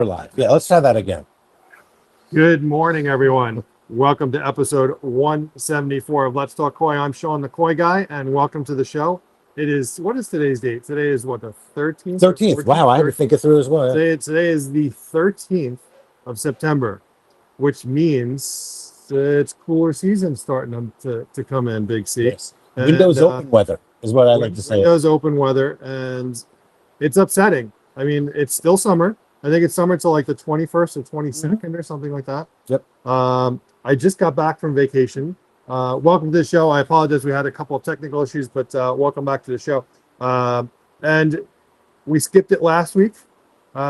We're live. Yeah, let's try that again. Good morning, everyone. Welcome to episode 174 of Let's Talk Koi. I'm Sean, the Koi Guy, and welcome to the show. What is today's date? Today is what, the 13th? 13th. Wow, I had to think it through as well. Today is the 13th of September, which means it's cooler season starting to come in, Big C. Yes. Windows open weather is what I like to say. Windows open weather, and it's upsetting. I mean, it's still summer. I think it's summer till like the 21st or 22nd or something like that. Yep. I just got back from vacation. Welcome to the show. I apologize. We had a couple of technical issues, but welcome back to the show. And we skipped it last week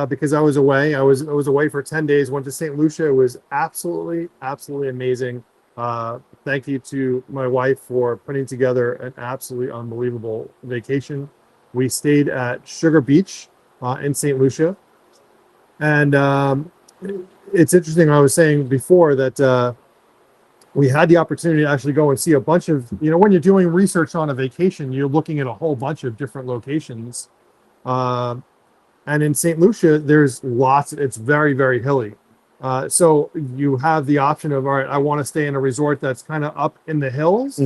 because I was away. I was away for 10 days, went to St. Lucia. It was absolutely amazing. Thank you to my wife for putting together an absolutely unbelievable vacation. We stayed at Sugar Beach in St. Lucia. And it's interesting. I was saying before that we had the opportunity to actually go and see a bunch of, when you're doing research on a vacation, you're looking at a whole bunch of different locations. And in St. Lucia, there's lots. It's very hilly. So you have the option of, all right, I want to stay in a resort that's kind of up in the hills,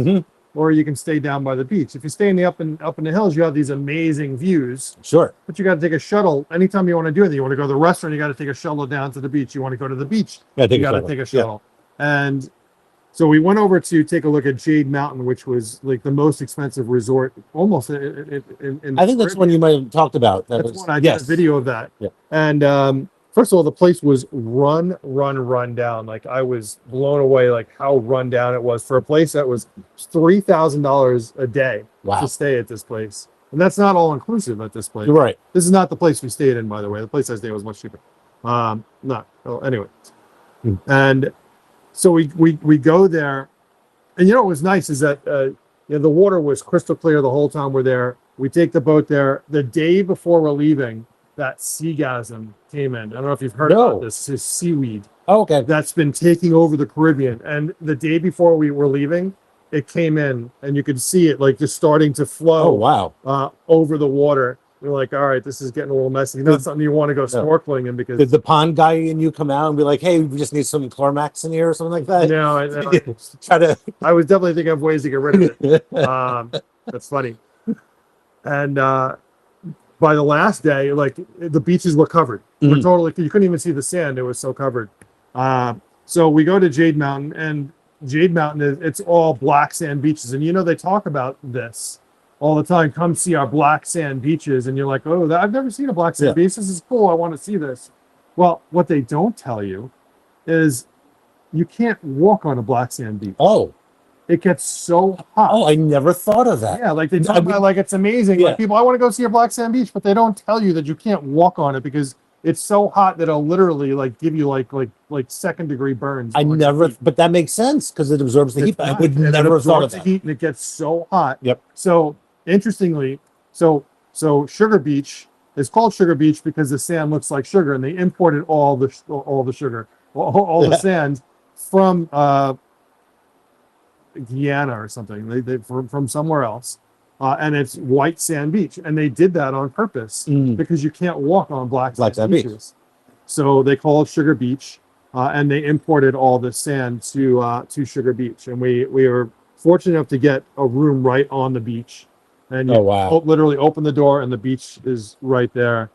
or you can stay down by the beach. If you stay in the up in the hills, you have these amazing views. Sure. But you got to take a shuttle anytime you want to do it. You want to go to the restaurant, you got to take a shuttle down to the beach. You want to go to the beach, you got to take a shuttle. Yeah. And so we went over to take a look at Jade Mountain, which was like the most expensive resort, almost in I think that's one you might have talked about. That's one I did a video of that. Yeah. And first of all, the place was run down. Like, I was blown away, like how run down it was for a place that was $3,000 a day to stay at this place. And that's not all inclusive at this place. Right. This is not the place we stayed in, by the way. The place I stayed was much cheaper. Anyway. And so we go there, and what was nice is that the water was crystal clear the whole time we're there. We take the boat there. The day before we're leaving, that seagasm came in. I don't know if you've heard about this. It's seaweed. Oh, okay. That's been taking over the Caribbean. And the day before we were leaving, it came in, and you could see it like just starting to flow. Oh, wow. Over the water. We're like, all right, this is getting a little messy. Not something you want to go snorkeling in, because did the pond guy and you come out and be like, hey, we just need some Clormax in here or something like that? No, I was definitely thinking of ways to get rid of it. That's funny. And by the last day, like, the beaches were covered. We're totally, you couldn't even see the sand. It was so covered. So we go to Jade Mountain, and Jade Mountain it's all black sand beaches. And they talk about this all the time. Come see our black sand beaches. And you're like, oh, I've never seen a black sand beach. This is cool. I want to see this. Well, what they don't tell you is you can't walk on a black sand beach. Oh. It gets so hot. Oh, I never thought of that. Yeah, like they talk about, like, it's amazing. Yeah. Like, people, I want to go see a black sand beach, but they don't tell you that you can't walk on it because it's so hot that it'll literally like give you like second-degree burns. But that makes sense because it absorbs the heat. I would never have thought of that. Heat, and it gets so hot. Yep. So interestingly, so Sugar Beach is called Sugar Beach because the sand looks like sugar, and they imported all the sugar, all the sand from Guyana or something. They from somewhere else, and it's white sand beach, and they did that on purpose because you can't walk on black sand beaches. So they call it Sugar Beach, and they imported all the sand to Sugar Beach, and we were fortunate enough to get a room right on the beach, and you literally open the door, and the beach is right there.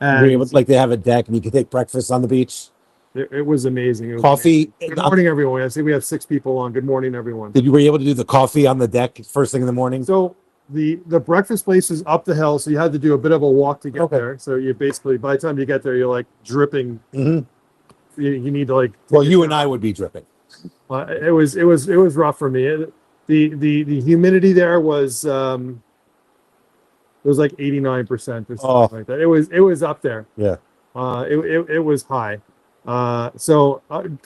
And like they have a deck, and you can take breakfast on the beach. It was amazing. It was coffee. Amazing. Good morning, everyone. I see we have 6 people on. Good morning, everyone. Were you able to do the coffee on the deck first thing in the morning? So the breakfast place is up the hill, so you had to do a bit of a walk to get there. So you basically, by the time you get there, you're like dripping. You need to like. Well, you and I would be dripping. It was rough for me. The humidity there was it was like 89% or something like that. It was up there. Yeah. It was high. So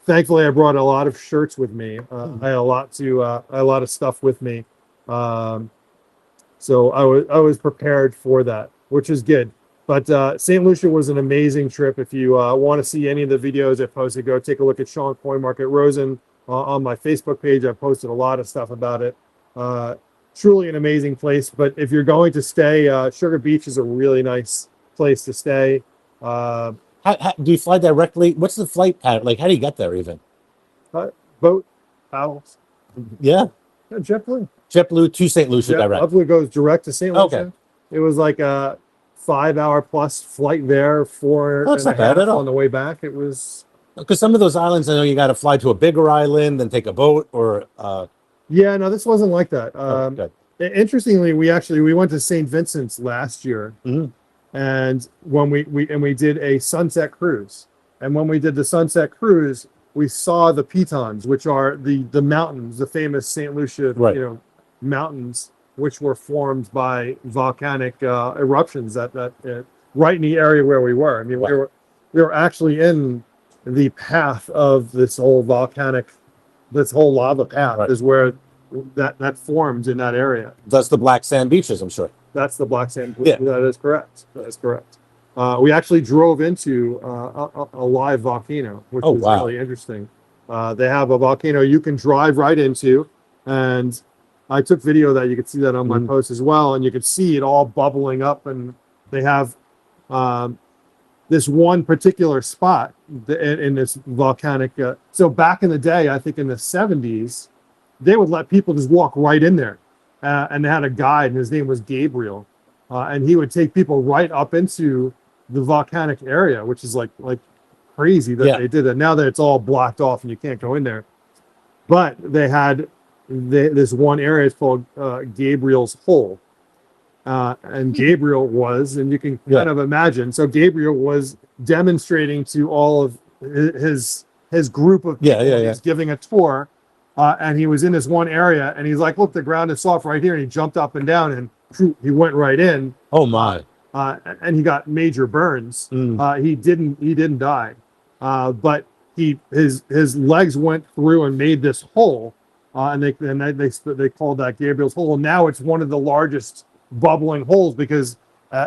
thankfully I brought a lot of shirts with me. I had a lot of stuff with me. So I was prepared for that, which is good. But St. Lucia was an amazing trip. If you want to see any of the videos I posted, go take a look at Sean Koi Market Rosen on my Facebook page. I've posted a lot of stuff about it. Truly an amazing place. But if you're going to stay, Sugar Beach is a really nice place to stay. Do you fly directly? What's the flight pattern? Like, how do you get there even? Boat, paddles. Yeah. Yeah, JetBlue. JetBlue to St. Lucia direct. JetBlue goes direct to St. Okay. Lucia. It was like a 5 hour plus flight there, four Oh, it's and a not bad half at all. on the way back. It was. Because some of those islands, I know you got to fly to a bigger island, then take a boat, or Yeah, no, this wasn't like that. good. Interestingly, we went to St. Vincent's last year, Mhm. and when we did a sunset cruise, and when we did the sunset cruise, we saw the pitons, which are the mountains, the famous St. Lucia, Right. mountains, which were formed by volcanic eruptions right in the area where we were. I mean, Wow. we were actually in the path of this whole lava path Right. is where that forms in that area. That's the black sand beaches, I'm sure. That's the black sand. Yeah. That is correct. That is correct. We actually drove into a live volcano, which Oh, was wow. really interesting. They have a volcano you can drive right into, and I took video of that. You could see that on my Mhm. post as well, and you could see it all bubbling up. And they have this one particular spot in this volcanic. So back in the day, I think in the 70s, they would let people just walk right in there. And they had a guide, and his name was Gabriel. And he would take people right up into the volcanic area, which is like crazy that Yeah. they did that. Now that it's all blocked off and you can't go in there. But they had this one area, it's called Gabriel's Hole. And Gabriel was, and you can kind of imagine. So Gabriel was demonstrating to all of his group of people. He's giving a tour, and he was in this one area, and he's like, "Look, the ground is soft right here," and he jumped up and down, and he went right in. Oh my! And he got major burns. He didn't die, but his legs went through and made this hole, and they called that Gabriel's Hole. And now it's one of the largest bubbling holes because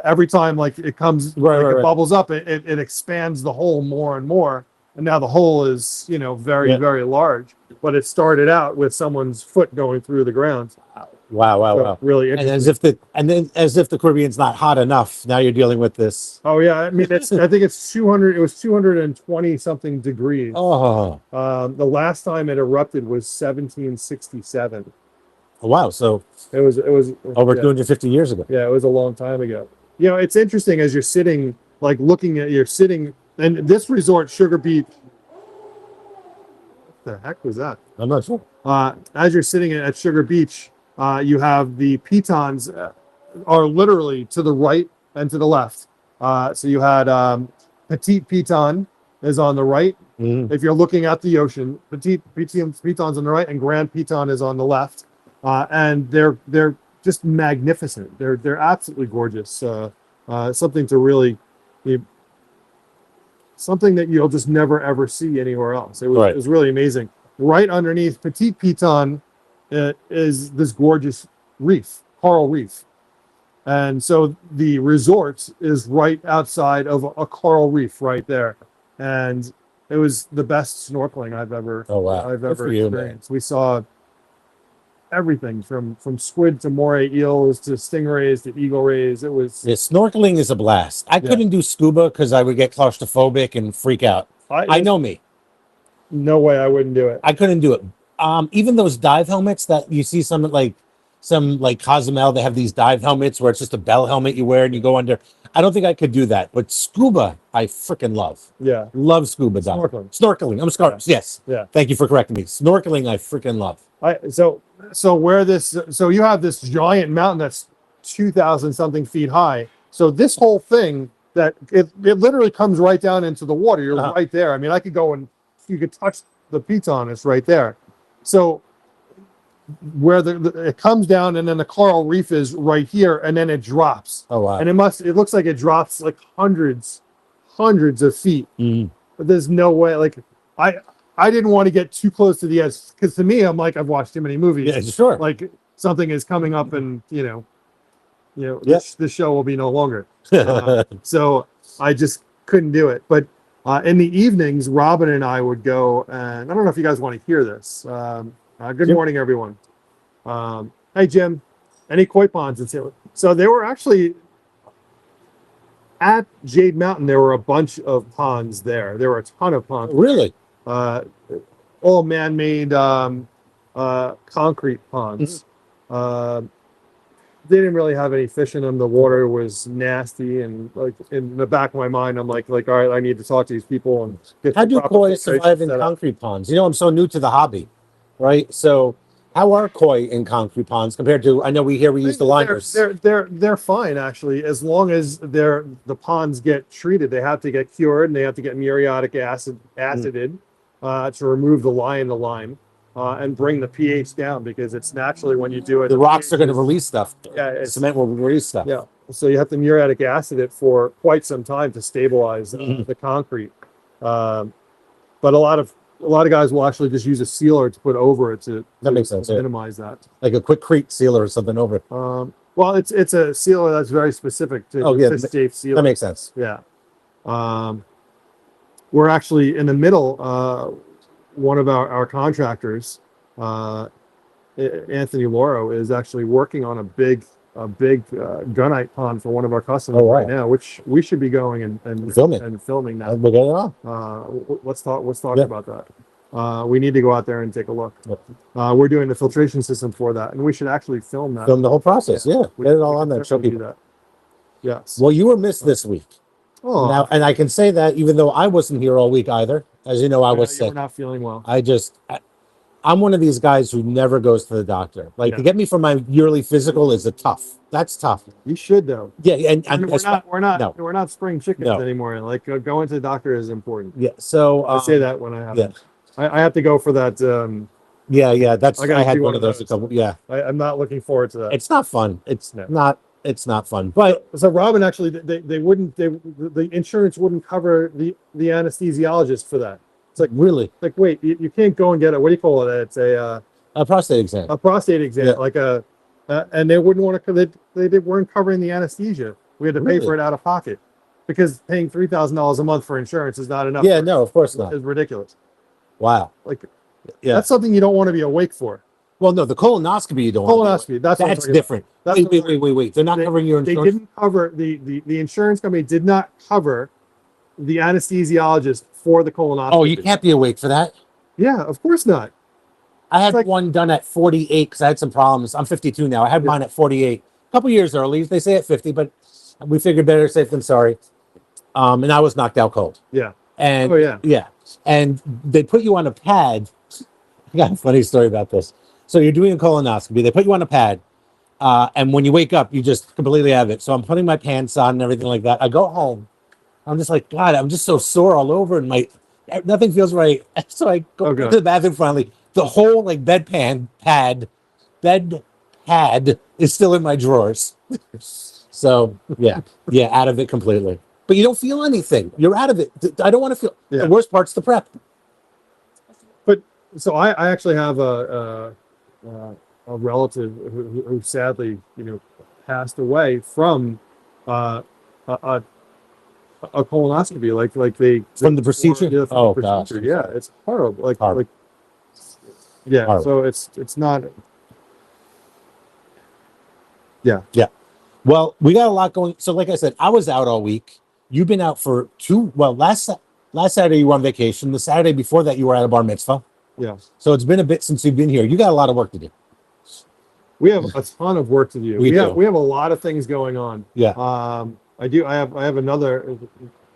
every time like it comes, it bubbles up, it expands the hole more and more, and now the hole is very very large. But it started out with someone's foot going through the ground. Wow! Really And interesting. as if the Caribbean's not hot enough, now you're dealing with this. Oh yeah, I mean I think it's 200. It was 220 something degrees. Oh, The last time it erupted was 1767. wow! So It was over 250 years ago. Yeah, it was a long time ago. It's interesting as you're sitting, like you're sitting, and this resort, Sugar Beach. What the heck was that? I'm not sure. As you're sitting at Sugar Beach, you have the pitons are literally to the right and to the left. So you had Petite Piton is on the right. Mhm. If you're looking at the ocean, Petite Piton's on the right, and Grand Piton is on the left. And they're just magnificent. They're absolutely gorgeous. Something to really, something that you'll just never ever see anywhere else. It was really amazing. Right underneath Petite Piton is this gorgeous reef, coral reef, and so the resort is right outside of a coral reef right there, and it was the best snorkeling I've ever experienced. We saw everything from squid to moray eels to stingrays to eagle rays. It was Snorkeling is a blast. I couldn't do scuba because I would get claustrophobic and freak out. I know me. No way I wouldn't do it. I couldn't do it. Even those dive helmets that you see some like Cozumel, they have these dive helmets where it's just a bell helmet you wear and you go under. I don't think I could do that, but scuba I freaking love. Yeah, love scuba diving. Snorkeling. I'm sorry. Yes. Yeah. Thank you for correcting me. Snorkeling I freaking love. So you have this giant mountain that's 2,000 something feet high. So this whole thing that it literally comes right down into the water. You're right there. I mean, I could go and you could touch the piton. It's right there. So where it comes down and then the coral reef is right here and then it drops. Oh wow. And it looks like it drops like hundreds of feet. But there's no way. Like I didn't want to get too close to the edge because to me, I'm like, I've watched too many movies. Yeah, sure. Like something is coming up and this show will be no longer. So I just couldn't do it. But in the evenings, Robin and I would go, and I don't know if you guys want to hear this. Good morning, everyone. Hey, Jim, any koi ponds in St. Louis? So they were actually at Jade Mountain, there were a bunch of ponds there. There were a ton of ponds. Really? All man-made concrete ponds. They didn't really have any fish in them. The water was nasty, and like in the back of my mind, I'm like, all right, I need to talk to these people and get. How do proper koi filtration survive in set up. concrete ponds? You know, I'm so new to the hobby, right? So, how are koi in concrete ponds compared to? I know we use the liners. They're fine actually, as long as the ponds get treated. They have to get cured, and they have to get muriatic acided to remove the lime. And bring the pH down, because it's naturally when you do it. The rocks are going to release stuff. Yeah, cement will release stuff. Yeah, so you have to muriatic acid it for quite some time to stabilize the concrete. But a lot of guys will actually just use a sealer to put over it to makes sense. Minimize that. Like a quick sealer or something over it. Well, it's a sealer that's very specific to. Oh yeah, safe sealer. That makes sense. Yeah. We're actually in the middle. One of our contractors, Anthony Loro, is actually working on a big gunite pond for one of our customers right now, which we should be going and filming now. We'll get it on. Let's talk about that. We need to go out there and take a look. We're doing the filtration system for that, and we should actually film that. Film the whole process. Yeah. Get it all on there. Show people that. Yes. Well, you were missed this week. Oh. Now, and I can say that even though I wasn't here all week either. As you know, I was sick. You're not feeling well. I'm one of these guys who never goes to the doctor. Like to get me for my yearly physical is tough. That's tough. You should though. Yeah, and we're not spring chickens anymore. Like going to the doctor is important. Yeah. So I say that when I have. Yeah. I have to go for that. I had one of those a couple. Yeah. I'm not looking forward to that. It's not fun. It's not fun. But so Robin, actually, the insurance wouldn't cover the anesthesiologist for that. It's like, really? Like, wait, you can't go and get what do you call it? It's a prostate exam. A prostate exam, and they wouldn't want to. They weren't covering the anesthesia. We had to pay for it out of pocket, because paying $3,000 a month for insurance is not enough. Yeah, no, of course not. It's ridiculous. Wow. That's something you don't want to be awake for. Well, no, the colonoscopy you don't. Colonoscopy. That's different. Wait. They're not covering your insurance. They didn't cover the insurance company did not cover the anesthesiologist for the colonoscopy. Oh, you can't be awake for that. Yeah, of course not. I had one done at 48 because I had some problems. I'm 52 now. I had mine at 48, a couple years early. They say at 50, but we figured better safe than sorry. And I was knocked out cold. Yeah. And and they put you on a pad. I got a funny story about this. So you're doing a colonoscopy. They put you on a pad, and when you wake up, you just completely have it. So I'm putting my pants on and everything like that. I go home. I'm just like, God, I'm just so sore all over, and nothing feels right. So I go to the bathroom finally. The whole bed pad is still in my drawers. So yeah, out of it completely. But you don't feel anything. You're out of it. I don't want to feel. The worst part's the prep. But so I actually have a relative who sadly passed away from a colonoscopy, like they from the procedure. Gosh, yeah, it's horrible. Horrible. So it's not. Yeah. Well, we got a lot going. So, like I said, I was out all week. You've been out for last Saturday you were on vacation. The Saturday before that you were at a bar mitzvah. Yeah. So it's been a bit since you've been here. You got a lot of work to do. We have a ton of work to do. We have a lot of things going on. Yeah. I have another.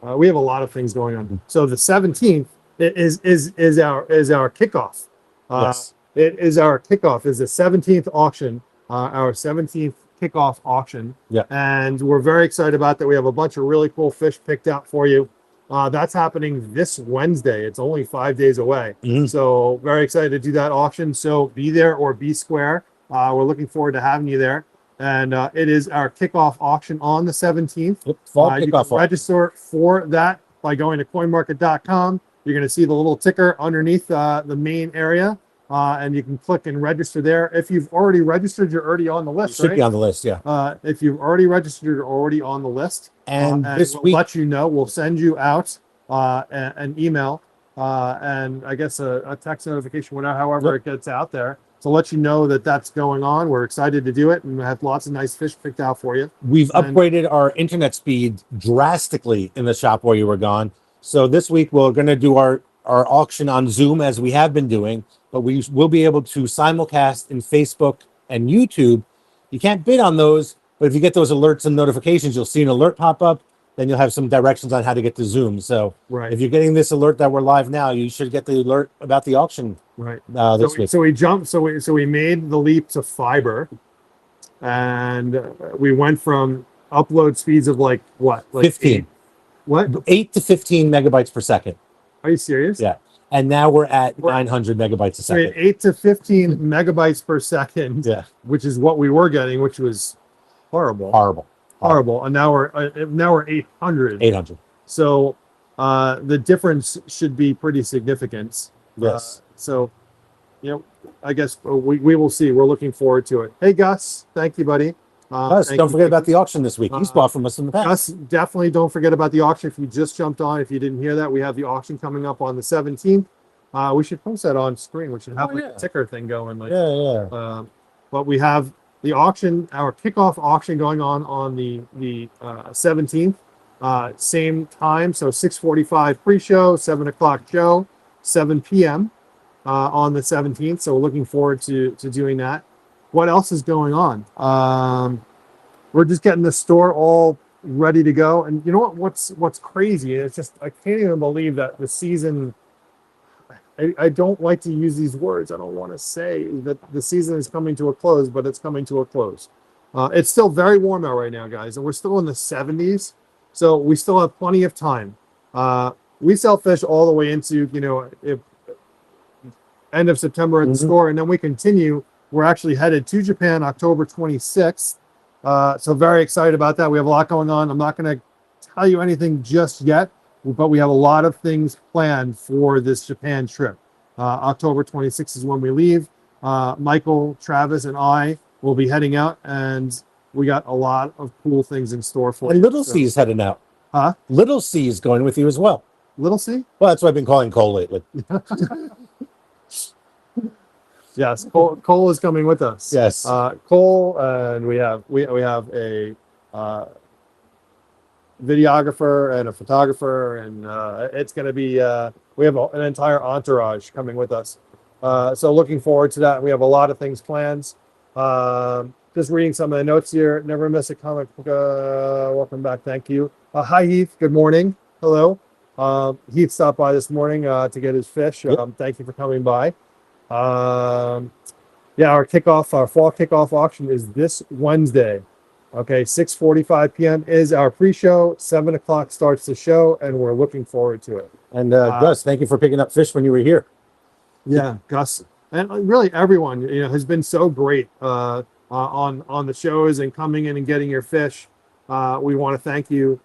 We have a lot of things going on. So the 17th is our kickoff. Yes. It is our kickoff. Is the 17th auction. Our 17th kickoff auction. Yeah. And we're very excited about that. We have a bunch of really cool fish picked out for you. That's happening this Wednesday. It's only 5 days away. Mm-hmm. So very excited to do that auction. So be there or be square. We're looking forward to having you there. And it is our kickoff auction on the 17th. Fall kickoff. You can register for that by going to coinmarket.com. You're going to see the little ticker underneath the main area. And you can click and register there. If you've already registered, you're already on the list. Should be on the list, yeah. If you've already registered, you're already on the list. And this we'll week, let you know. We'll send you out an email and I guess a text notification, whatever, however it gets out there. to let you know that that's going on. We're excited to do it, and we have lots of nice fish picked out for you. We've And- upgraded our internet speed drastically in the shop while you were gone. So this week we're going to do our auction on Zoom as we have been doing, but we will be able to simulcast in Facebook and YouTube. You can't bid on those, but if you get those alerts and notifications, you'll see an alert pop up. Then you'll have some directions on how to get to Zoom. So Right. if you're getting this alert that we're live now, you should get the alert about the auction Right. this week. So we jumped. So we made the leap to fiber, and we went from upload speeds of like 15. 8, what? 8 to 15 megabytes per second. Are you serious? Yeah. And now we're at 900 megabytes a So we had second. 8 to 15 megabytes per second. Yeah. Which is what we were getting, which was horrible. Horrible. And now we're 800. 800. So the difference should be pretty significant. Yes. So, I guess we will see. We're looking forward to it. Hey, Gus, thank you, buddy. Gus, thank don't you. forget about the auction this week. He's bought from us in the past. Gus, definitely don't forget about the auction. If you just jumped on, if you didn't hear that, we have the auction coming up on the 17th. We should post that on screen. We should have yeah. a ticker thing going. Yeah. But we have the auction, our kickoff auction going on the 17th. Same time, so 6:45 pre-show, 7 o'clock show, 7 p.m. On the 17th. So we're looking forward to doing that. What else is going on? We're just getting the store all ready to go. And you know what's crazy? It's just I can't even believe that the season. I don't like to use these words. I don't want to say that the season is coming to a close, but it's coming to a close. It's still very warm out right now, guys, and we're still in the 70s. So we still have plenty of time. We sell fish all the way into, end of September at the store, and then we continue. We're actually headed to Japan October 26th. So very excited about that. We have a lot going on. I'm not going to tell you anything just yet, but we have a lot of things planned for this Japan trip. October 26th is when we leave. Michael, Travis, and I will be heading out, and we got a lot of cool things in store for And you. Little C is heading out. Huh? Little C is going with you as well. Little C? Well, that's what I've been calling Cole lately. Yes, Cole is coming with us. Yes. Cole, and we have a videographer and a photographer, and it's going to be we have an entire entourage coming with us. So looking forward to that. We have a lot of things planned. Just reading some of the notes here. Never miss a comic book. Welcome back. Thank you. Hi, Heath. Good morning. Hello. Heath stopped by this morning to get his fish. Thank you for coming by. Our fall kickoff auction is this Wednesday. Okay, 6:45 p.m. is our pre-show. 7 o'clock starts the show, and we're looking forward to it. And Gus, thank you for picking up fish when you were here. Yeah, Gus, and really everyone, has been so great on the shows and coming in and getting your fish. We want to thank you.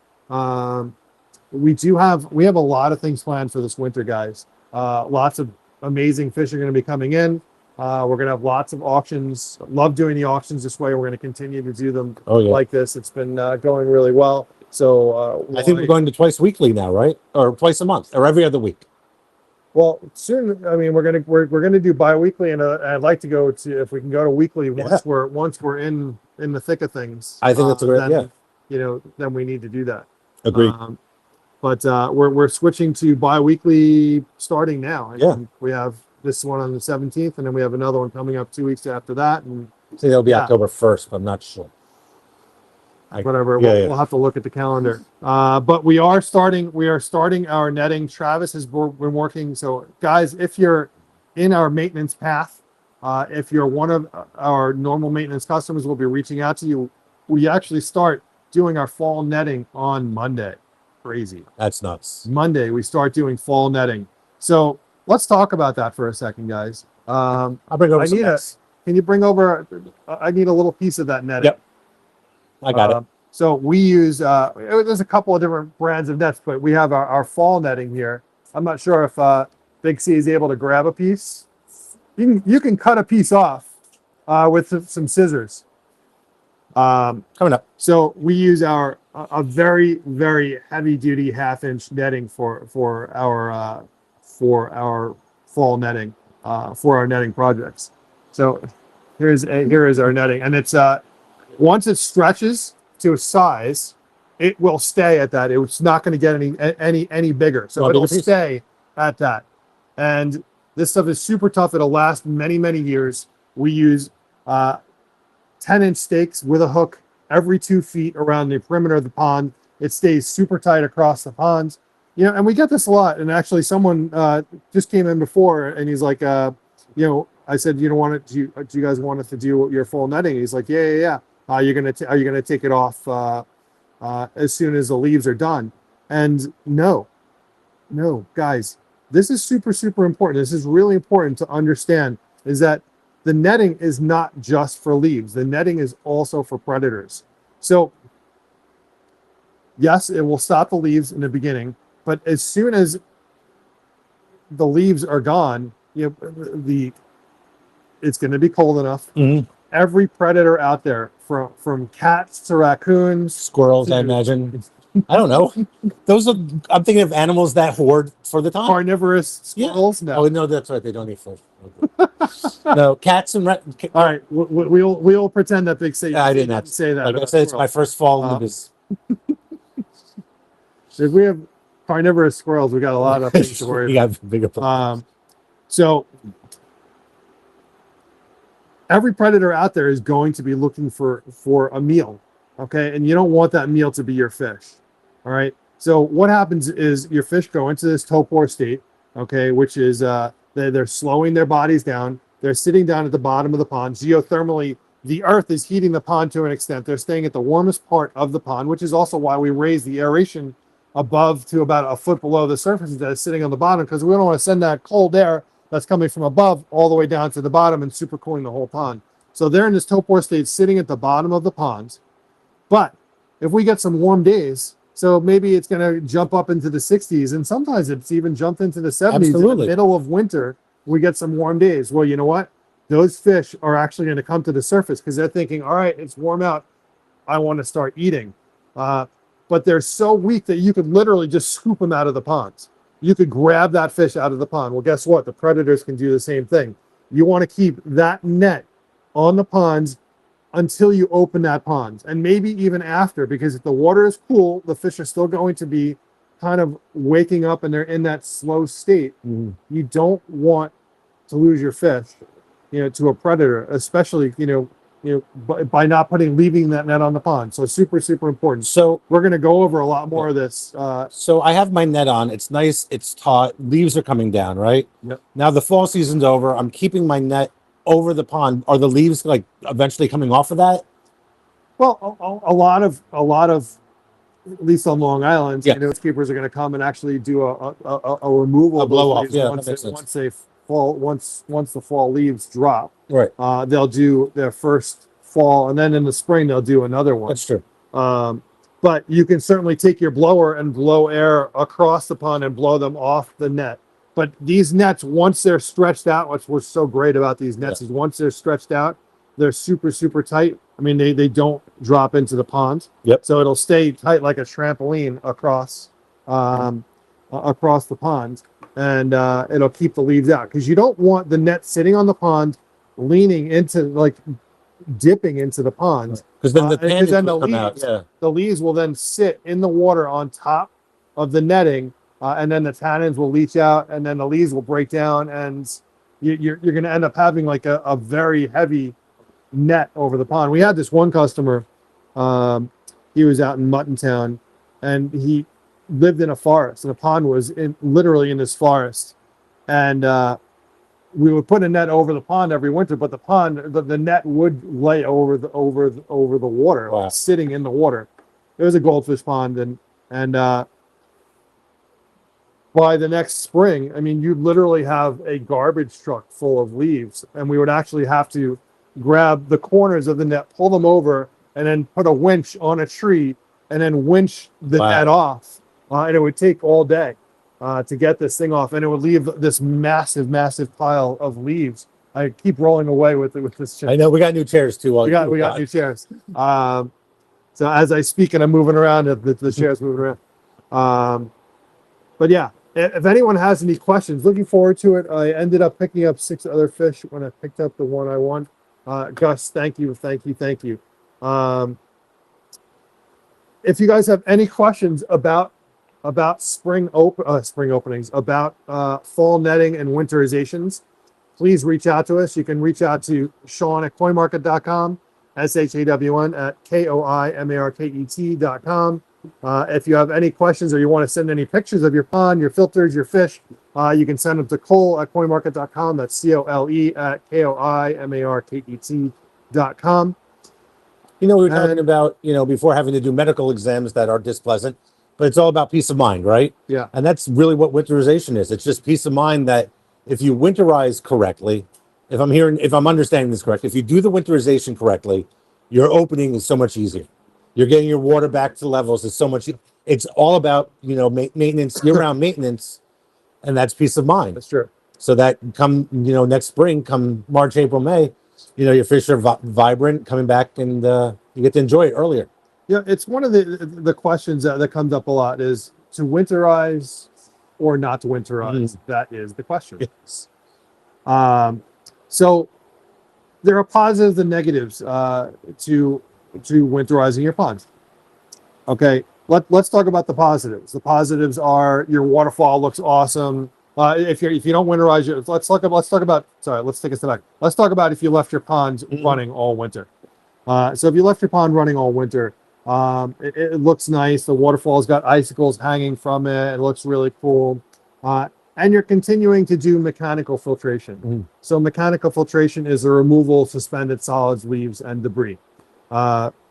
We have a lot of things planned for this winter, guys. Lots of amazing fish are going to be coming in. We're going to have lots of auctions. Love doing the auctions this way. We're going to continue to do them like this. It's been going really well. So I think we're going to twice weekly now, right? Or twice a month, or every other week. Well, soon. I mean, we're gonna do bi-weekly, and I'd like to go to, if we can go to weekly once we're in the thick of things. I think that's a great. Then we need to do that. Agreed. But we're switching to bi-weekly starting now. Yeah. And we have this one on the 17th, and then we have another one coming up 2 weeks after that, and I think that'll be October 1st, but I'm not sure. Whatever. We'll have to look at the calendar. But we are starting our netting. Travis has been working. So guys, if you're in our maintenance path, if you're one of our normal maintenance customers, we'll be reaching out to you. We actually start doing our fall netting on Monday. Crazy. That's nuts. Monday, we start doing fall netting. So let's talk about that for a second, guys. I'll bring over can you bring over, I need a little piece of that netting. Yep. I got it. So we use, there's a couple of different brands of nets, but we have our fall netting here. I'm not sure if Big C is able to grab a piece. You can cut a piece off with some scissors. Coming up. So we use a very, very heavy duty 1/2-inch netting for our fall netting, for our netting projects. So here is our netting, and it's once it stretches to a size, it will stay at that. It's not going to get any bigger. So Want a it'll bigger piece? stay at that. And this stuff is super tough. It'll last many years. We use 10-inch stakes with a hook every 2 feet around the perimeter of the pond. It stays super tight across the ponds. You know, and we get this a lot. And actually, someone just came in before, and he's like, you know, I said, you don't want it? Do you guys want us to do your full netting? He's like, yeah. Are you gonna take it off as soon as the leaves are done? And no, guys, this is super important. This is really important to understand, is that the netting is not just for leaves. The netting is also for predators. So yes, it will stop the leaves in the beginning, but as soon as the leaves are gone, you know, it's going to be cold enough. Mhm. Every predator out there, from cats to raccoons, Squirrels, I imagine. I don't know. Those are. I'm thinking of animals that hoard for the time. carnivorous squirrels. Oh no, that's right. They don't eat fish. No, cats and All right, we'll pretend that Big Satan I didn't have to say that. Like I about said, it's my squirrels. first fall in the business. If we have carnivorous squirrels, we got a lot of things to worry You about. got bigger problems. So every predator out there is going to be looking for a meal, okay? And you don't want that meal to be your fish, all right? So what happens is your fish go into this torpor state, okay, which is they're slowing their bodies down. They're sitting down at the bottom of the pond. Geothermally, the earth is heating the pond to an extent. They're staying at the warmest part of the pond, which is also why we raise the aeration above to about a foot below the surface instead of sitting on the bottom, because we don't want to send that cold air that's coming from above all the way down to the bottom and super cooling the whole pond. So they're in this torpor state sitting at the bottom of the pond. But if we get some warm days, so maybe it's going to jump up into the 60s, and sometimes it's even jumped into the 70s. Absolutely. In the middle of winter. We get some warm days. Well, you know what? Those fish are actually going to come to the surface because they're thinking, all right, it's warm out. I want to start eating. But they're so weak that you could literally just scoop them out of the ponds. You could grab that fish out of the pond. Well, guess what? The predators can do the same thing. You want to keep that net on the ponds until you open that pond, and maybe even after, because if the water is cool, the fish are still going to be kind of waking up and they're in that slow state. Mhm. You don't want to lose your fish, you know, to a predator, especially, by not leaving that net on the pond. So super important. So We're going to go over a lot more of this. So I have my net on. It's nice. It's taut. Leaves are coming down, right? Yep. Now the fall season's over. I'm keeping my net over the pond. Are the leaves like eventually coming off of that? Well, a lot of, at least on Long Island, Yeah. you know, keepers are going to come and actually do a removal A of blow those off, leaves yeah, once that makes they fall, once the fall leaves drop. Right. They'll do their first fall, and then in the spring they'll do another one. That's true. But you can certainly take your blower and blow air across the pond and blow them off the net. But these nets, once they're stretched out, what's so great about these nets is once they're stretched out, they're super tight. I mean, they don't drop into the pond. Yep. So it'll stay tight like a trampoline across the pond, and it'll keep the leaves out, because you don't want the net sitting on the pond, leaning into, like, dipping into the pond. Because then the because tangents then will come out. Yeah. the leaves will then sit in the water on top of the netting, and then the tannins will leach out, and then the leaves will break down, and you're going to end up having like a very heavy net over the pond. We had this one customer, he was out in Muttontown, and he lived in a forest, and the pond was literally in this forest, and we would put a net over the pond every winter, but the net would lay over the water, Wow. like sitting in the water. It was a goldfish pond, and by the next spring, I mean, you literally have a garbage truck full of leaves, and we would actually have to grab the corners of the net, pull them over, and then put a winch on a tree, and then winch the Wow. net off. And it would take all day to get this thing off, and it would leave this massive pile of leaves. I keep rolling away with this chair. I know we got new chairs too. We got new chairs. So as I speak and I'm moving around, the chair's moving around. But yeah, If anyone has any questions, looking forward to it. I ended up picking up 6 other fish when I picked up the one I want. Gus, thank you, thank you, thank you. If you guys have any questions about spring openings, about fall netting and winterizations, please reach out to us. You can reach out to Sean at coinmarket.com, SHAWN at KOIMARKET.com. If you have any questions or you want to send any pictures of your pond, your filters, your fish, you can send them to Cole at coinmarket.com. That's COLE at KOIMARKET.com. We were talking about, before having to do medical exams that are displeasant, but it's all about peace of mind, right? Yeah. And that's really what winterization is. It's just peace of mind that if you winterize correctly, if I'm understanding this correct, if you do the winterization correctly, your opening is so much easier. You're getting your water back to levels. It's so much. It's all about, maintenance, year-round maintenance, and that's peace of mind. That's true. So that come, next spring, come March, April, May, your fish are vibrant, coming back, and you get to enjoy it earlier. Yeah, it's one of the questions that comes up a lot is to winterize or not to winterize. That is the question. Yes. So there are positives and negatives to winterizing your ponds. Okay, let's talk about the positives. The positives are your waterfall looks awesome. If you don't winterize your, let's take a step back. Let's talk about if you left your ponds running all winter. So if you left your pond running all winter, it looks nice. The waterfall's got icicles hanging from it. It looks really cool. And you're continuing to do mechanical filtration. So mechanical filtration is the removal of suspended solids, leaves, and debris,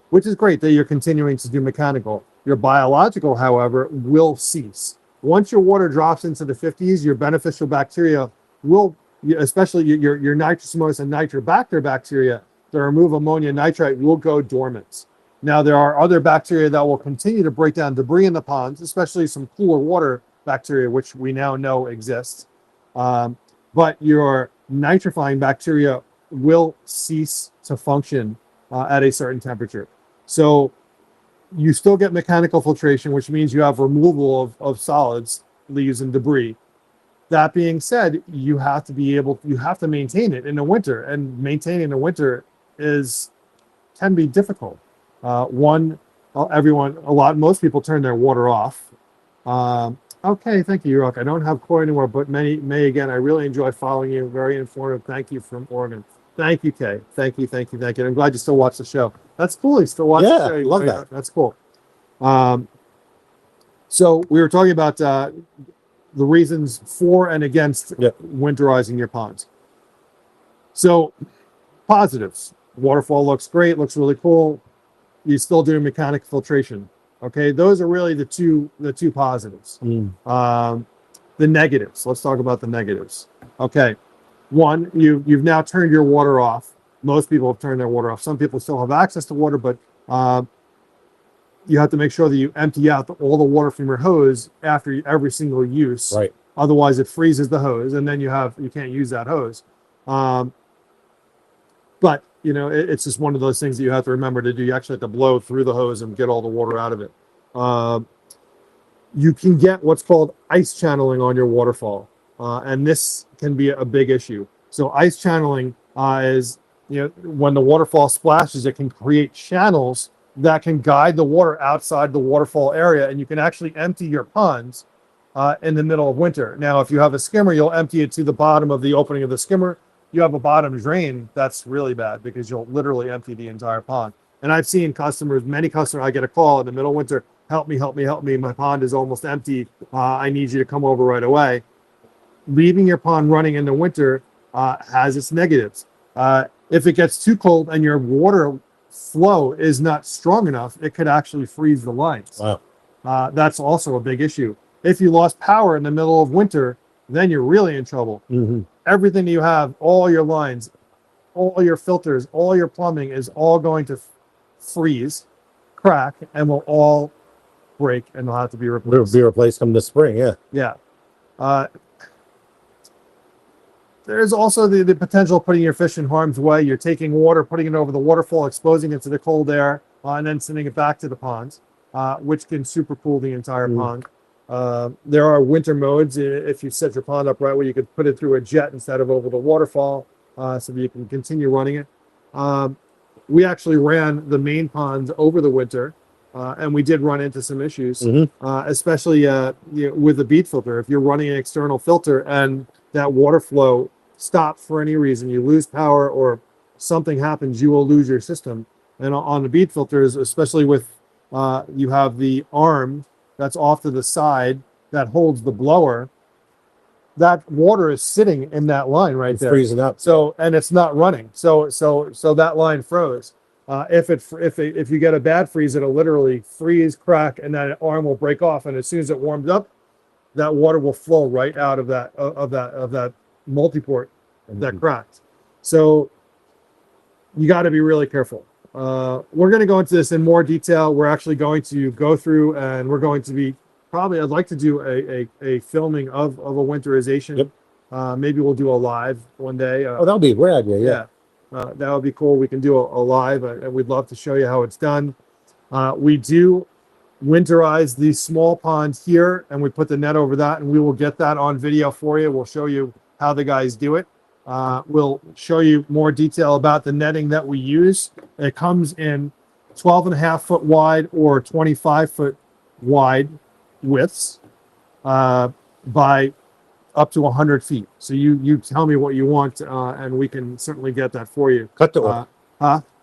which is great that you're continuing to do mechanical. Your biological, however, will cease. Once your water drops into the 50s, your beneficial bacteria will, especially your nitrosammosis and nitrobacter bacteria, that remove ammonium nitrite will go dormant. Now, there are other bacteria that will continue to break down debris in the ponds, especially some cooler water bacteria, which we now know exists. But your nitrifying bacteria will cease to function at a certain temperature. So you still get mechanical filtration, which means you have removal of solids, leaves, and debris. That being said, you have to maintain it in the winter, and maintaining the winter can be difficult. Most people turn their water off. Okay, thank you, Rock. I don't have Corey anymore, but May again. I really enjoy following you. Very informative. Thank you from Oregon. Thank you, Kay. Thank you. And I'm glad you still watch the show. That's cool. You still watch the show. I love that. That's cool. So we were talking about the reasons for and against winterizing your ponds. So positives. Waterfall looks great. Looks really cool. You're still doing mechanical filtration. Okay, those are really the two positives. The negatives. Let's talk about the negatives. Okay, one, you've now turned your water off. Most people have turned their water off. Some people still have access to water, but you have to make sure that you empty out all the water from your hose after every single use. Right. Otherwise, it freezes the hose, and then you can't use that hose. But it's just one of those things that you have to remember to do. You actually have to blow through the hose and get all the water out of it. You can get what's called ice channeling on your waterfall, and this can be a big issue. So ice channeling is, when the waterfall splashes, it can create channels that can guide the water outside the waterfall area, and you can actually empty your ponds in the middle of winter. Now, if you have a skimmer, you'll empty it to the bottom of the opening of the skimmer. You have a bottom drain, that's really bad because you'll literally empty the entire pond. And I've seen many customers, I get a call in the middle of winter, help me, my pond is almost empty, I need you to come over right away. Leaving your pond running in the winter has its negatives. If it gets too cold and your water flow is not strong enough, it could actually freeze the lines. Wow. That's also a big issue. If you lost power in the middle of winter, then you're really in trouble. Everything you have, all your lines, all your filters, all your plumbing is all going to freeze, crack, and will all break, and they'll have to be replaced. It'll be replaced come this spring, Yeah. There's also the potential of putting your fish in harm's way. You're taking water, putting it over the waterfall, exposing it to the cold air, and then sending it back to the ponds, which can supercool the entire pond. There are winter modes if you set your pond up right where you could put it through a jet instead of over the waterfall, so that you can continue running it. We actually ran the main ponds over the winter, and we did run into some issues, especially with the bead filter. If you're running an external filter and that water flow stops for any reason, you lose power or something happens, you will lose your system. And on the bead filters, especially with you have the arm that's off to the side that holds the blower, that water is sitting in that line right there, freezing up. so, and it's not running, so that line froze. If you get a bad freeze, it'll literally freeze, crack, and that arm will break off, and as soon as it warms up, that water will flow right out of that multi-port that cracked. So you got to be really careful. We're going to go into this in more detail. We're actually going to go through, and we're going to be I'd like to do a filming of a winterization. Yep. Maybe we'll do a live one day. That'll be a great idea. Yeah. That would be cool. We can do a live, and we'd love to show you how it's done. We do winterize these small ponds here, and we put the net over that, and we will get that on video for you. We'll show you how the guys do it. We'll show you more detail about the netting that we use. It comes in 12.5-foot wide or 25-foot wide widths, by up to 100 feet. So you tell me what you want, and we can certainly get that for you. Cut to order.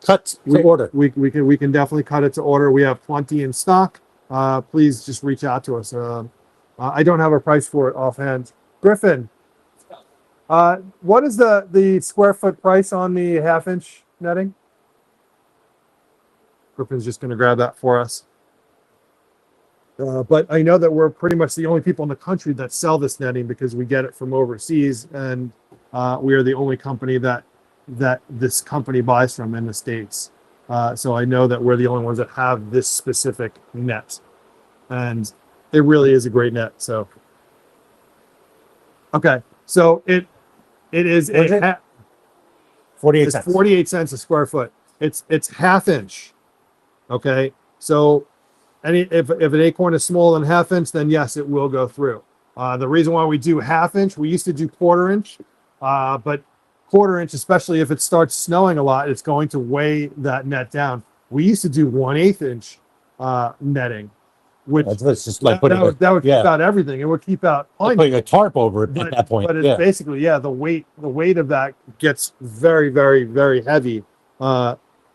Cut to order. We can definitely cut it to order. We have plenty in stock. Please just reach out to us. I don't have a price for it offhand. Griffin, what is the square foot price on the 1/2-inch netting? Griffin's just going to grab that for us. But I know that we're pretty much the only people in the country that sell this netting because we get it from overseas, and we are the only company that this company buys from in the States. So I know that we're the only ones that have this specific net, and it really is a great net. So, okay, so it is 48 cents. 48 cents a square foot. It's 1/2 inch. Okay, so if an acorn is smaller than 1/2 inch, then yes, it will go through. The reason why we do 1/2 inch, we used to do 1/4 inch, but 1/4 inch, especially if it starts snowing a lot, it's going to weigh that net down. We used to do 1/8 inch netting, which that's just like putting that would keep out everything. It would keep out putting a tarp over it at that point. But it's basically, the weight of that gets very, very, very heavy.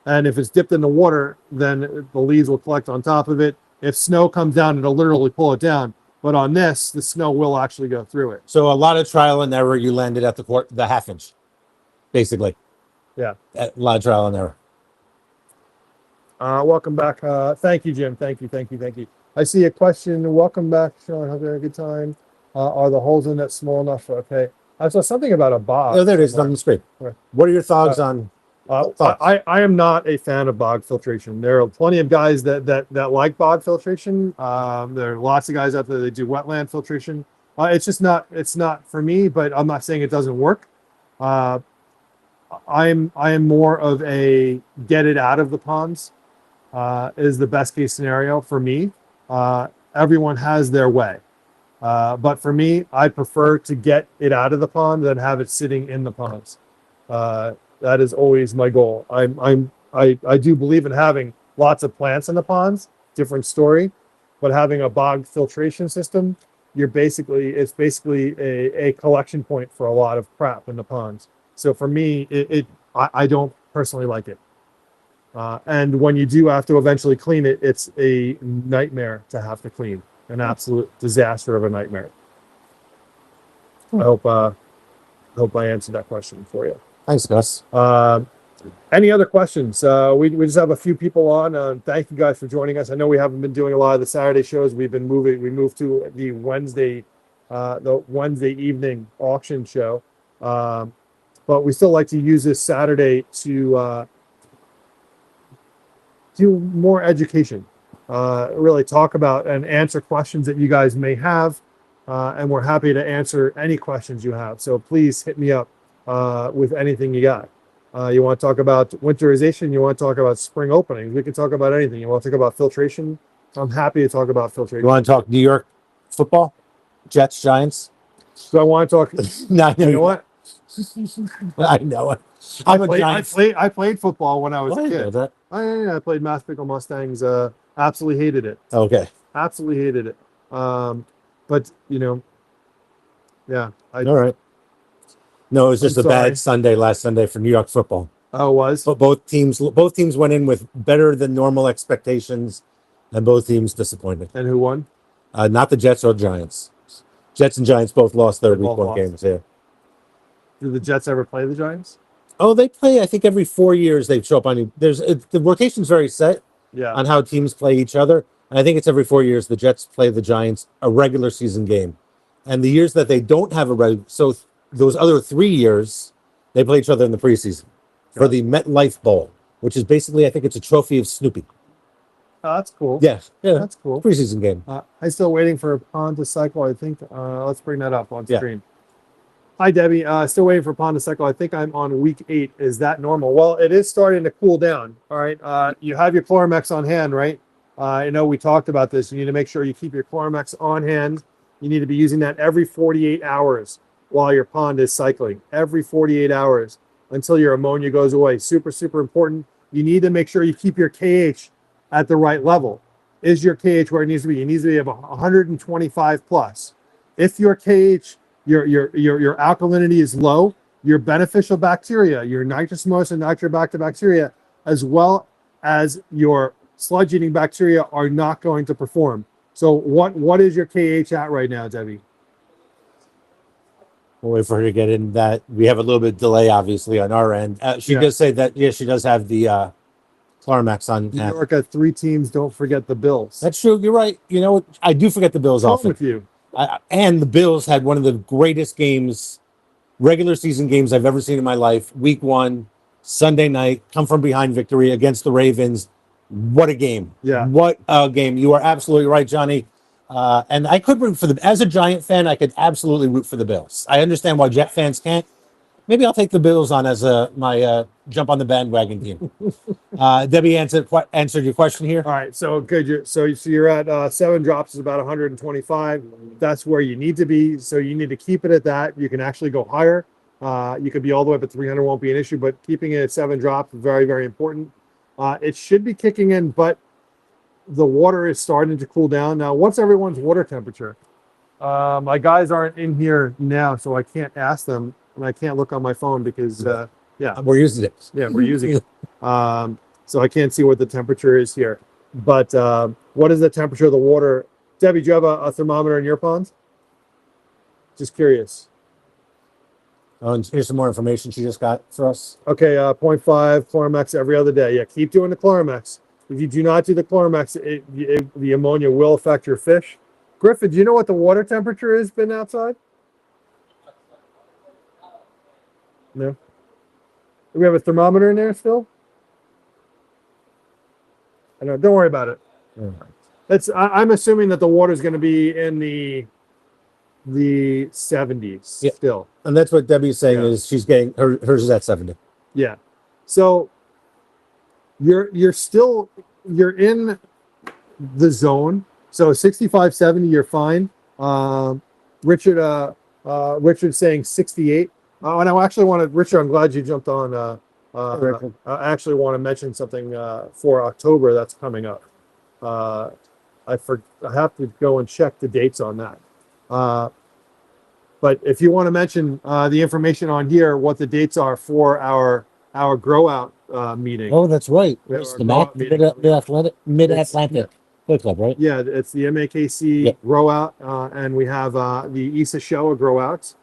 And if it's dipped in the water, then the leaves will collect on top of it. If snow comes down, it'll literally pull it down. But on this, the snow will actually go through it. So a lot of trial and error. You landed at the 1/2 inch, basically. Yeah. A lot of trial and error. Welcome back. Thank you, Jim. Thank you. I see a question. Welcome back, Sean. Hope you had a good time. Are the holes in that small enough? Okay. I saw something about a bog. Oh, there it is on the screen. Right. What are your thoughts on? I am not a fan of bog filtration. There are plenty of guys that like bog filtration. There are lots of guys out there that do wetland filtration. It's just not. It's not for me. But I'm not saying it doesn't work. I am more of a get it out of the ponds is the best case scenario for me. Everyone has their way, but for me, I prefer to get it out of the pond than have it sitting in the ponds. That is always my goal. I do believe in having lots of plants in the ponds, different story, but having a bog filtration system, it's basically a collection point for a lot of crap in the ponds. So for me, I don't personally like it. And when you do have to eventually clean it, it's a nightmare to have to clean, an absolute disaster of a nightmare. I hope I answered that question for you. Thanks, Gus. Any other questions? We just have a few people on. Thank you guys for joining us. I know we haven't been doing a lot of the Saturday shows. We moved to the Wednesday evening auction show. But we still like to use this Saturday to do more education, really talk about and answer questions that you guys may have. And we're happy to answer any questions you have. So please hit me up with anything you got. You want to talk about winterization? You want to talk about spring openings? We can talk about anything. You want to talk about filtration? I'm happy to talk about filtration. You want to talk New York Football, Jets, Giants. So I want to talk. No, I know You know what? I know it. I'm a Giants. I played football when I was Well, a I know kid. that. I played Massapequa Mustangs. Absolutely hated it. Okay. Absolutely hated it. But you know, yeah. All right. No, it was just I'm a bad sorry. Sunday last Sunday for New York football. Oh, it was. But both teams went in with better than normal expectations, and both teams disappointed. And who won? Not the Jets or Giants. Jets and Giants both lost their They week both one lost. games. Yeah. Did the Jets ever play the Giants? Oh, they play. I think every 4 years they show up on. The rotation's very set Yeah. on how teams play each other, and I think it's every 4 years the Jets play the Giants a regular season game, and the years that they don't have those other 3 years they play each other in the preseason for the MetLife Bowl, which is basically I think it's a trophy of Snoopy. Oh, that's cool. Yeah, That's cool. preseason game. I'm still waiting for a pond to cycle. I think. Let's bring that up on Yeah. screen. Hi, Debbie. Still waiting for pond to cycle. I think I'm on week 8. Is that normal? Well, it is starting to cool down. All right. You have your Chloromex on hand, right? I know we talked about this. You need to make sure you keep your Chloromex on hand. You need to be using that every 48 hours while your pond is cycling. Every 48 hours until your ammonia goes away. Super, super important. You need to make sure you keep your KH at the right level. Is your KH where it needs to be? It needs to be of 125 plus. If your KH, your alkalinity is low, your beneficial bacteria, your nitrosammosis and nitrobacter bacteria, as well as your sludge eating bacteria are not going to perform. So what is your KH at right now, Debbie? We'll wait for her to get in that. We have a little bit of delay, obviously, on our end. She does say that, yes, she does have the Chloromex on. New York has 3 teams. Don't forget the Bills. That's true. You're right. You know what? I do forget the Bills What's wrong often. with you? And the Bills had one of the greatest games, regular season games I've ever seen in my life. Week 1, Sunday night, come from behind victory against the Ravens. What a game. Yeah. What a game. You are absolutely right, Johnny. And I could root for them. As a Giant fan, I could absolutely root for the Bills. I understand why Jet fans can't. Maybe I'll take the Bills on as my jump on the bandwagon team. Debbie answered your question here. All right, so good. So you're at 7 drops is about 125. That's where you need to be. So you need to keep it at that. You can actually go higher. You could be all the way up at 300, won't be an issue, but keeping it at 7 drops is very, very important. It should be kicking in, but the water is starting to cool down. Now, what's everyone's water temperature? My guys aren't in here now, so I can't ask them, and I can't look on my phone because, We're using it. yeah, we're using it. So I can't see what the temperature is here. But what is the temperature of the water? Debbie, do you have a thermometer in your pond? Just curious. And here's some more information she just got for us. Okay, 0.5 Chloromex every other day. Yeah, keep doing the Chloromex. If you do not do the Chloromex, the ammonia will affect your fish. Griffin, do you know what the water temperature has been outside? No. Do we have a thermometer in there still? I know. Don't worry about it. I'm assuming that the water is going to be in the 70s Yeah. still. And that's what Debbie's saying Yeah. is she's getting hers is at 70. Yeah. So you're in the zone. So 65, 70, you're fine. Richard's saying 68. And I actually wanted, Richard, I'm glad you jumped on. I actually want to mention something for October that's coming up. I have to go and check the dates on that. But if you want to mention the information on here, what the dates are for our grow out meeting. Oh, that's right. Yeah, It's our the grow-out meeting. Mid-Atlantic Play Club, right? Yeah, it's the MAKC Yep. grow out, and we have the Issa Showa grow outs.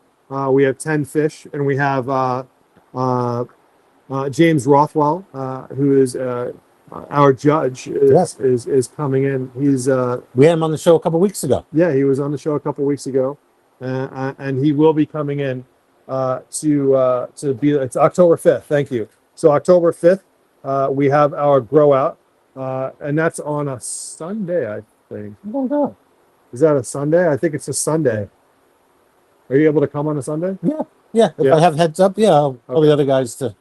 We have 10 fish, and we have James Rothwell, who is our judge, is coming in. He's We had him on the show a couple weeks ago. yeah, he was on the show a couple weeks ago, and he will be coming in to be. It's October 5th. Thank you. So October 5th, we have our grow out, and that's on a Sunday, I think. I don't know. Is that a Sunday? I think it's a Sunday. Are you able to come on a Sunday? Yeah, if Yeah. I have heads up, yeah, I'll tell the other guys to.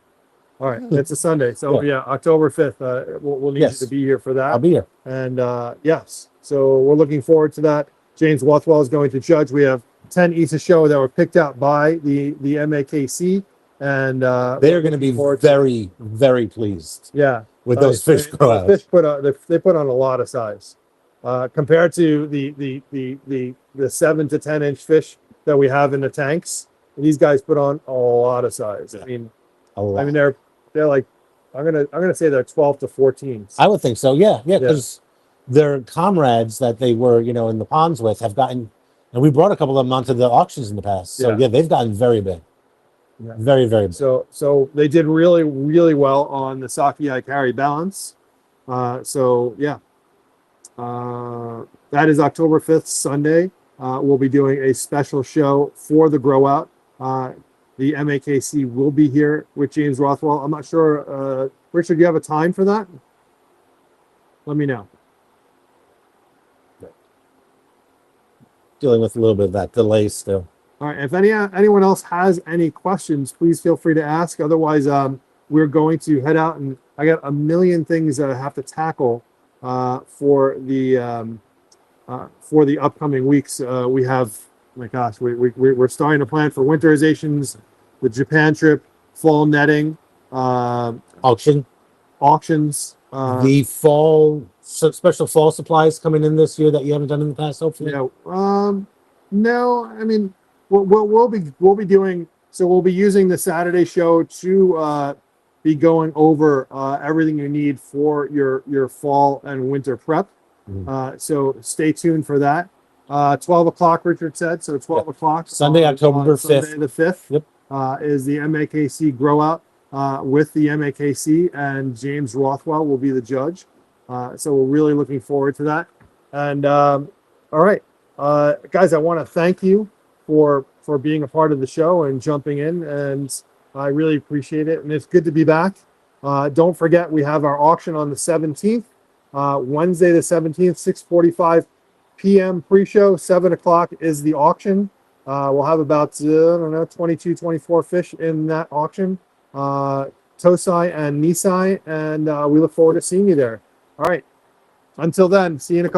All right, it's a Sunday. So yeah, October 5th. We'll need Yes. you to be here for that. I'll be here. And yes, so we're looking forward to that. James Rothwell is going to judge. We have 10 ESA show that were picked out by the MAKC, and They're going to be very, very pleased. Yeah, with those fish grow out. Fish they put on a lot of size compared to the 7 to 10 inch fish that we have in the tanks. These guys put on a lot of size. Yeah. I mean, A lot. they're like I'm gonna say they're 12 to 14. I would think so. Yeah, because their comrades that they were, in the ponds with have gotten, and we brought a couple of them onto the auctions in the past. So Yeah. they've gotten very big. Yeah. Very, very big. So they did really, really well on the Saki carry balance. That is October 5th, Sunday. We'll be doing a special show for the grow out. The MAKC will be here with James Rothwell. I'm not sure, Richard, do you have a time for that? Let me know. Dealing with a little bit of that delay still. All right. If anyone else has any questions, please feel free to ask. Otherwise, we're going to head out, and I got a million things that I have to tackle for the upcoming weeks. We have, oh my gosh, we're starting to plan for winterizations, the Japan trip, fall netting, Auctions. the The special fall supplies coming in this year that you haven't done in the past, hopefully. No, I mean, we'll be doing, so we'll be using the Saturday show to be going over everything you need for your fall and winter prep. So stay tuned for that. 12 o'clock, Richard said. So 12 o'clock. Sunday, October 5th. Sunday the 5th. Yep. Is the MAKC grow out with the MAKC, and James Rothwell will be the judge. So we're really looking forward to that. And all right, guys, I want to thank you for being a part of the show and jumping in, and I really appreciate it. And it's good to be back. Don't forget, we have our auction on the 17th, Wednesday the 17th, 6:45 p.m. pre-show. 7 o'clock is the auction. We'll have about 22, 24 fish in that auction, Tosai and Nisai, and we look forward to seeing you there. All right. Until then, see you in a couple.